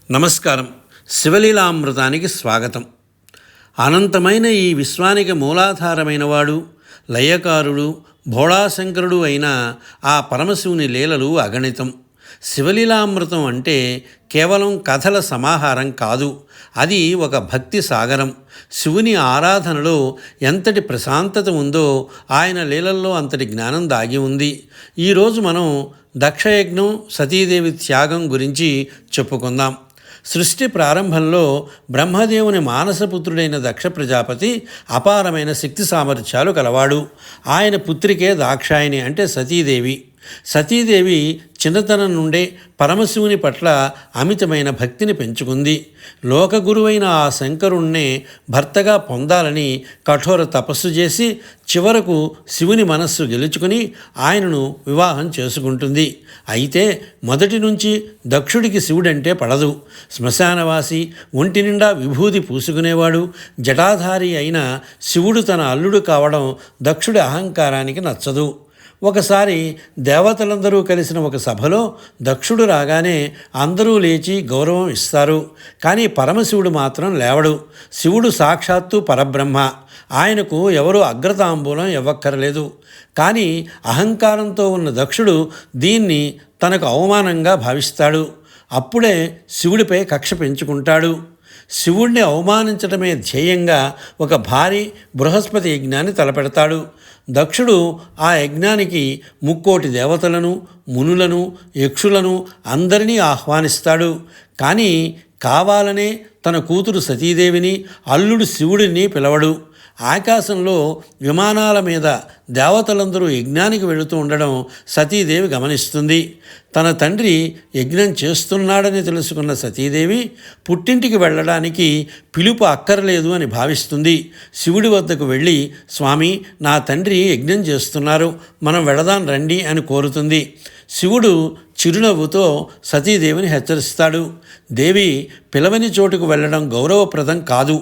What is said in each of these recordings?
నమస్కారం. శివలీలామృతానికి స్వాగతం. అనంతమైన ఈ విశ్వానికి మూలాధారమైన వాడు, లయకారుడు, భోళాశంకరుడు అయిన ఆ పరమశివుని లీలలు అగణితం. శివలీలామృతం అంటే కేవలం కథల సమాహారం కాదు, అది ఒక భక్తి సాగరం. శివుని ఆరాధనలో ఎంతటి ప్రశాంతత ఉందో ఆయన లీలల్లో అంతటి జ్ఞానం దాగి ఉంది. ఈరోజు మనం దక్షయజ్ఞం, సతీదేవి త్యాగం గురించి చెప్పుకుందాం. సృష్టి ప్రారంభంలో బ్రహ్మదేవుని మానసపుత్రుడైన దక్ష ప్రజాపతి అపారమైన శక్తి సామర్థ్యాలు కలవాడు. ఆయన పుత్రికే దాక్షాయిని అంటే సతీదేవి. సతీదేవి చిన్నతనం నుండే పరమశివుని పట్ల అమితమైన భక్తిని పెంచుకుంది. లోకగురువైన ఆ శంకరుణ్ణే భర్తగా పొందాలని కఠోర తపస్సు చేసి చివరకు శివుని మనస్సు గెలుచుకుని ఆయనను వివాహం చేసుకుంటుంది. అయితే మొదటి నుంచి దక్షుడికి శివుడంటే పడదు. శ్మశానవాసి, ఒంటి నిండా విభూది పూసుకునేవాడు, జటాధారి అయిన శివుడు తన అల్లుడు కావడం దక్షుడి అహంకారానికి నచ్చదు. ఒకసారి దేవతలందరూ కలిసిన ఒక సభలో దక్షుడు రాగానే అందరూ లేచి గౌరవం ఇస్తారు. కానీ పరమశివుడు మాత్రం లేవడు. శివుడు సాక్షాత్తు పరబ్రహ్మ, ఆయనకు ఎవరూ అగ్రతాంబూలం ఇవ్వక్కర్లేదు. కానీ అహంకారంతో ఉన్న దక్షుడు దీన్ని తనకు అవమానంగా భావిస్తాడు. అప్పుడే శివుడిపై కక్ష పెంచుకుంటాడు. శివుణ్ణి అవమానించడమే ధ్యేయంగా ఒక భారీ బృహస్పతి యజ్ఞాన్ని తలపెడతాడు. దక్షుడు ఆ యజ్ఞానికి 3,000,000 దేవతలను, మునులను, యక్షులను అందరినీ ఆహ్వానిస్తాడు. కానీ కావాలనే తన కూతురు సతీదేవిని, అల్లుడు శివుడిని పిలవడు. ఆకాశంలో విమానాల మీద దేవతలందరూ యజ్ఞానికి వెళుతూ ఉండడం సతీదేవి గమనిస్తుంది. తన తండ్రి యజ్ఞం చేస్తున్నాడని తెలుసుకున్న సతీదేవి పుట్టింటికి వెళ్ళడానికి పిలుపు అక్కర్లేదు అని భావిస్తుంది. శివుడి వద్దకు వెళ్ళి, స్వామి, నా తండ్రి యజ్ఞం చేస్తున్నారు, మనం వెళదాం రండి అని కోరుతుంది. శివుడు చిరునవ్వుతో సతీదేవిని హెచ్చరిస్తాడు. దేవి, పిలవని చోటుకు వెళ్ళడం గౌరవప్రదం కాదు.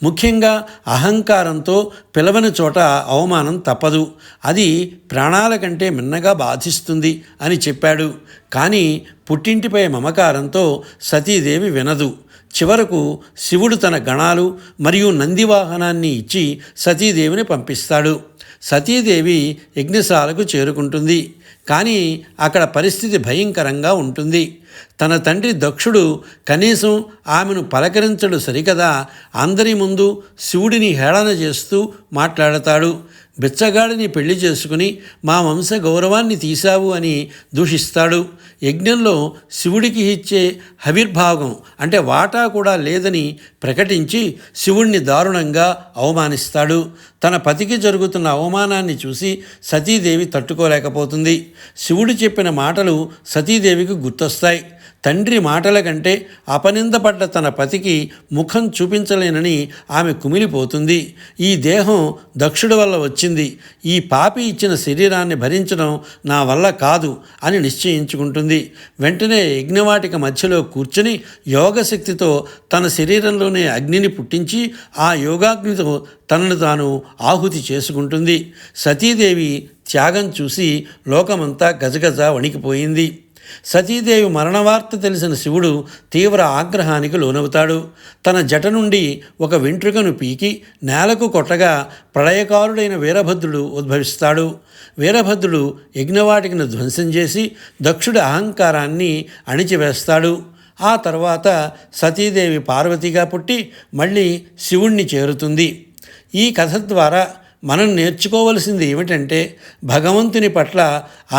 ముఖ్యంగా అహంకారంతో పిలవని చోట అవమానం తప్పదు. అది ప్రాణాల కంటే మిన్నగా బాధిస్తుంది అని చెప్పాడు. కానీ పుట్టింటిపై మమకారంతో సతీదేవి వినదు. చివరకు శివుడు తన గణాలు మరియు నందివాహనాన్ని ఇచ్చి సతీదేవిని పంపిస్తాడు. సతీదేవి యజ్ఞశాలకు చేరుకుంటుంది. కానీ అక్కడ పరిస్థితి భయంకరంగా ఉంటుంది. తన తండ్రి దక్షుడు కనీసం ఆమెను పలకరించడు సరికదా, అందరి ముందు శివుడిని హేళన చేస్తూ మాట్లాడతాడు. బిచ్చగాడిని పెళ్లి చేసుకుని మా వంశ గౌరవాన్ని తీశావు అని దూషిస్తాడు. యజ్ఞంలో శివుడికి ఇచ్చే హవిర్భాగం అంటే వాటా కూడా లేదని ప్రకటించి శివుణ్ణి దారుణంగా అవమానిస్తాడు. తన పతికి జరుగుతున్న అవమానాన్ని చూసి సతీదేవి తట్టుకోలేకపోతుంది. శివుడు చెప్పిన మాటలు సతీదేవికి గుర్తొస్తాయి. తండ్రి మాటల కంటే అపనిందపడ్డ తన పతికి ముఖం చూపించలేనని ఆమె కుమిలిపోతుంది. ఈ దేహం దక్షుడి వల్ల వచ్చింది, ఈ పాపి ఇచ్చిన శరీరాన్ని భరించడం నా వల్ల కాదు అని నిశ్చయించుకుంటుంది. వెంటనే యజ్ఞవాటిక మధ్యలో కూర్చుని యోగశక్తితో తన శరీరంలోనే అగ్నిని పుట్టించి ఆ యోగాగ్నితో తనను తాను ఆహుతి చేసుకుంటుంది. సతీదేవి త్యాగం చూసి లోకమంతా గజగజ వణికిపోయింది. సతీదేవి మరణవార్త తెలిసిన శివుడు తీవ్ర ఆగ్రహానికి లోనవుతాడు. తన జట నుండి ఒక వెంట్రుకను పీకి నేలకు కొట్టగా ప్రళయకారుడైన వీరభద్రుడు ఉద్భవిస్తాడు. వీరభద్రుడు యజ్ఞవాటికను ధ్వంసం చేసి దక్షుడి అహంకారాన్ని అణిచివేస్తాడు. ఆ తర్వాత సతీదేవి పార్వతిగా పుట్టి మళ్ళీ శివుణ్ణి చేరుతుంది. ఈ కథ ద్వారా మనం నేర్చుకోవలసింది ఏమిటంటే, భగవంతుని పట్ల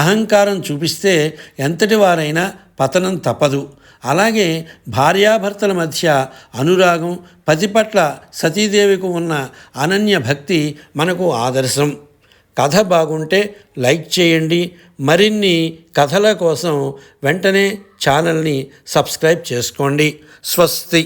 అహంకారం చూపిస్తే ఎంతటి వారైనా పతనం తప్పదు. అలాగే భార్యాభర్తల మధ్య అనురాగం, పతి పట్ల సతీదేవికి ఉన్న అనన్య భక్తి మనకు ఆదర్శం. కథ బాగుంటే లైక్ చేయండి. మరిన్ని కథల కోసం వెంటనే ఛానల్ని సబ్స్క్రైబ్ చేసుకోండి. స్వస్తి.